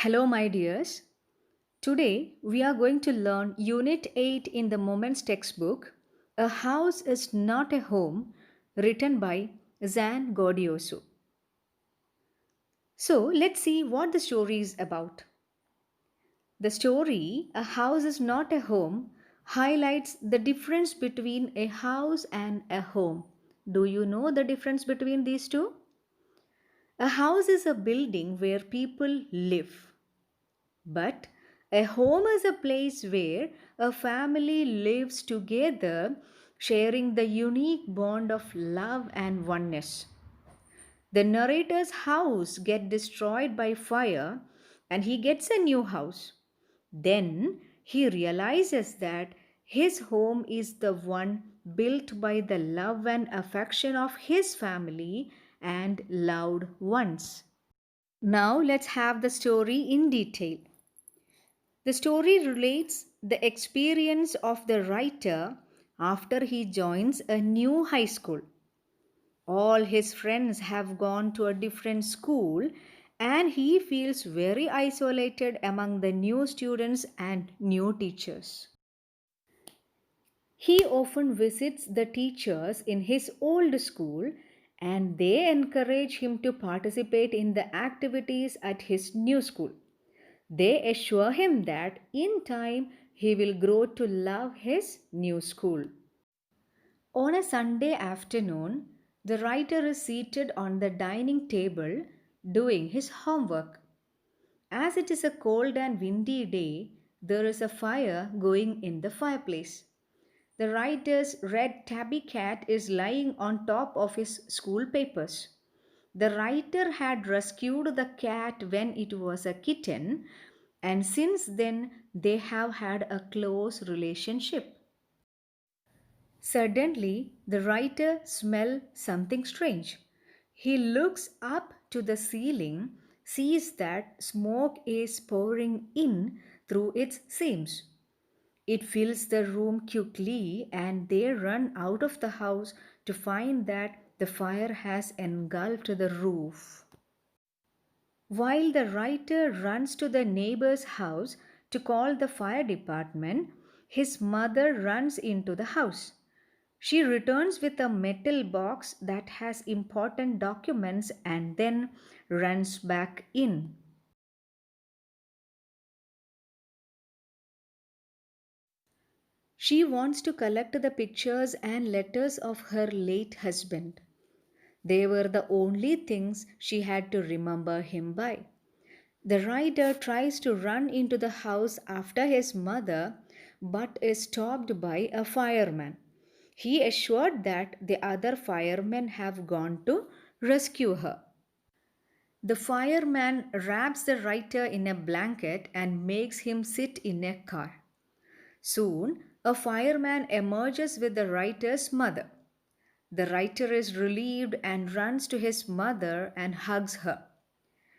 Hello, my dears. Today we are going to learn Unit 8 in the Moments textbook, A House is Not a Home, written by Zan Gordioso. So let's see what the story is about. The story, A House is Not a Home, highlights the difference between a house and a home. Do you know the difference between these two? A house is a building where people live. But a home is a place where a family lives together, sharing the unique bond of love and oneness. The narrator's house gets destroyed by fire and he gets a new house. Then he realizes that his home is the one built by the love and affection of his family and loved ones. Now let's have the story in detail. The story relates the experience of the writer after he joins a new high school. All his friends have gone to a different school and he feels very isolated among the new students and new teachers. He often visits the teachers in his old school and they encourage him to participate in the activities at his new school. They assure him that in time he will grow to love his new school. On a Sunday afternoon, the writer is seated on the dining table doing his homework. As it is a cold and windy day, there is a fire going in the fireplace. The writer's red tabby cat is lying on top of his school papers. The writer had rescued the cat when it was a kitten, and since then they have had a close relationship. Suddenly, the writer smells something strange. He looks up to the ceiling, sees that smoke is pouring in through its seams. It fills the room quickly, and they run out of the house to find that the fire has engulfed the roof. While the writer runs to the neighbor's house to call the fire department, his mother runs into the house. She returns with a metal box that has important documents and then runs back in. She wants to collect the pictures and letters of her late husband. They were the only things she had to remember him by. The rider tries to run into the house after his mother but is stopped by a fireman. He assured that the other firemen have gone to rescue her. The fireman wraps the writer in a blanket and makes him sit in a car. Soon, a fireman emerges with the writer's mother. The writer is relieved and runs to his mother and hugs her.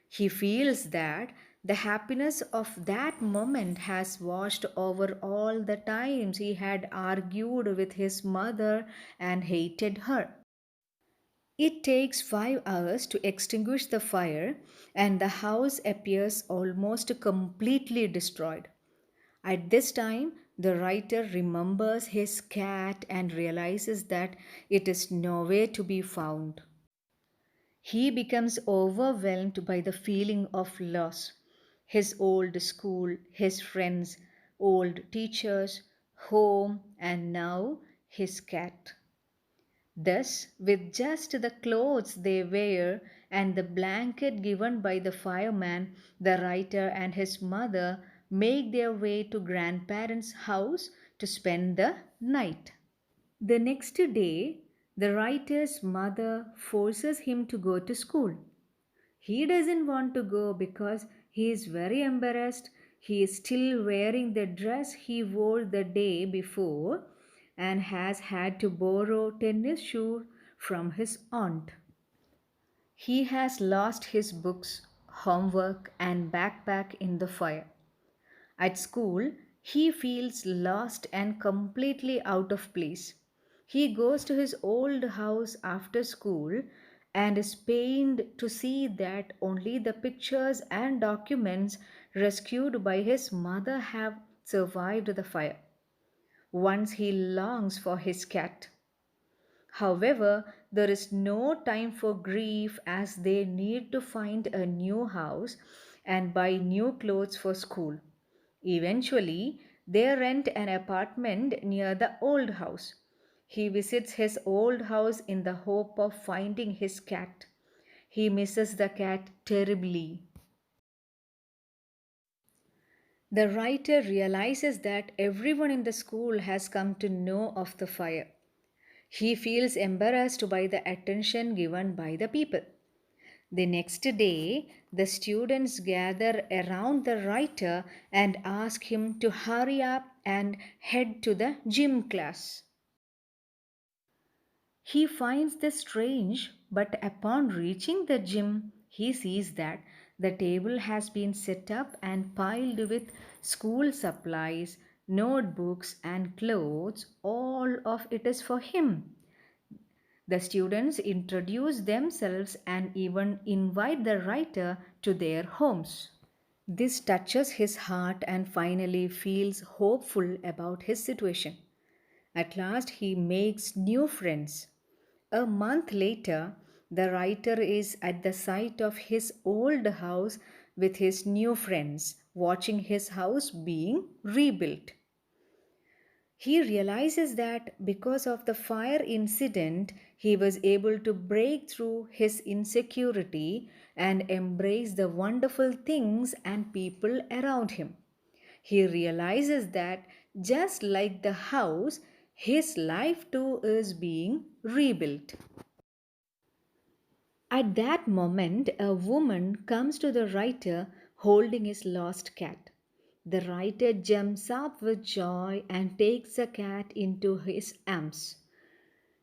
He feels that the happiness of that moment has washed over all the times he had argued with his mother and hated her. It takes 5 hours to extinguish the fire, and the house appears almost completely destroyed. At this time, the writer remembers his cat and realizes that it is nowhere to be found. He becomes overwhelmed by the feeling of loss. His old school, his friends, old teachers, home, and now his cat. Thus, with just the clothes they wear and the blanket given by the fireman, the writer and his mother make their way to grandparents' house to spend the night. The next day, the writer's mother forces him to go to school. He doesn't want to go because he is very embarrassed. He is still wearing the dress he wore the day before and has had to borrow tennis shoes from his aunt. He has lost his books, homework, and backpack in the fire. At school, he feels lost and completely out of place. He goes to his old house after school and is pained to see that only the pictures and documents rescued by his mother have survived the fire. Once he longs for his cat. However, there is no time for grief as they need to find a new house and buy new clothes for school. Eventually, they rent an apartment near the old house. He visits his old house in the hope of finding his cat. He misses the cat terribly. The writer realizes that everyone in the school has come to know of the fire. He feels embarrassed by the attention given by the people. The next day, the students gather around the writer and ask him to hurry up and head to the gym class. He finds this strange, but upon reaching the gym, he sees that the table has been set up and piled with school supplies, notebooks, and clothes. All of it is for him. The students introduce themselves and even invite the writer to their homes. This touches his heart and finally feels hopeful about his situation. At last, he makes new friends. A month later, the writer is at the site of his old house with his new friends, watching his house being rebuilt. He realizes that because of the fire incident, he was able to break through his insecurity and embrace the wonderful things and people around him. He realizes that just like the house, his life too is being rebuilt. At that moment, a woman comes to the writer holding his lost cat. The writer jumps up with joy and takes the cat into his arms.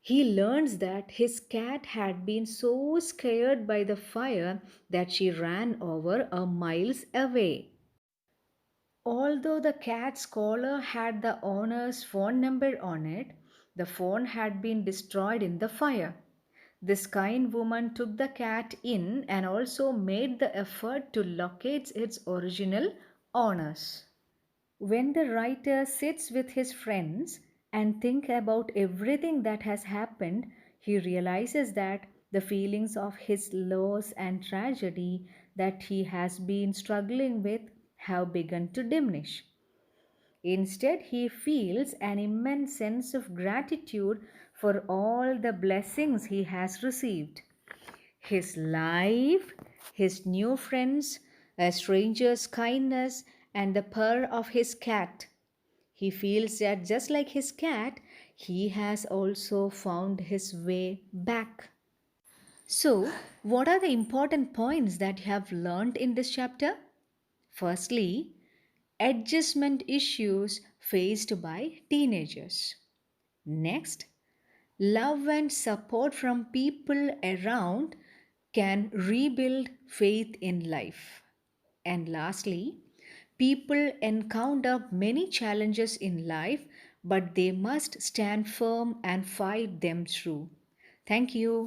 He learns that his cat had been so scared by the fire that she ran over a miles away. Although the cat's collar had the owner's phone number on it, the phone had been destroyed in the fire. This kind woman took the cat in and also made the effort to locate its original owners. When the writer sits with his friends and think about everything that has happened, he realizes that the feelings of his loss and tragedy that he has been struggling with have begun to diminish. Instead, he feels an immense sense of gratitude for all the blessings he has received. His life, his new friends, a stranger's kindness, and the purr of his cat. He feels that just like his cat, he has also found his way back. So, what are the important points that you have learned in this chapter? Firstly, adjustment issues faced by teenagers. Next, love and support from people around can rebuild faith in life. And lastly, people encounter many challenges in life, but they must stand firm and fight them through. Thank you.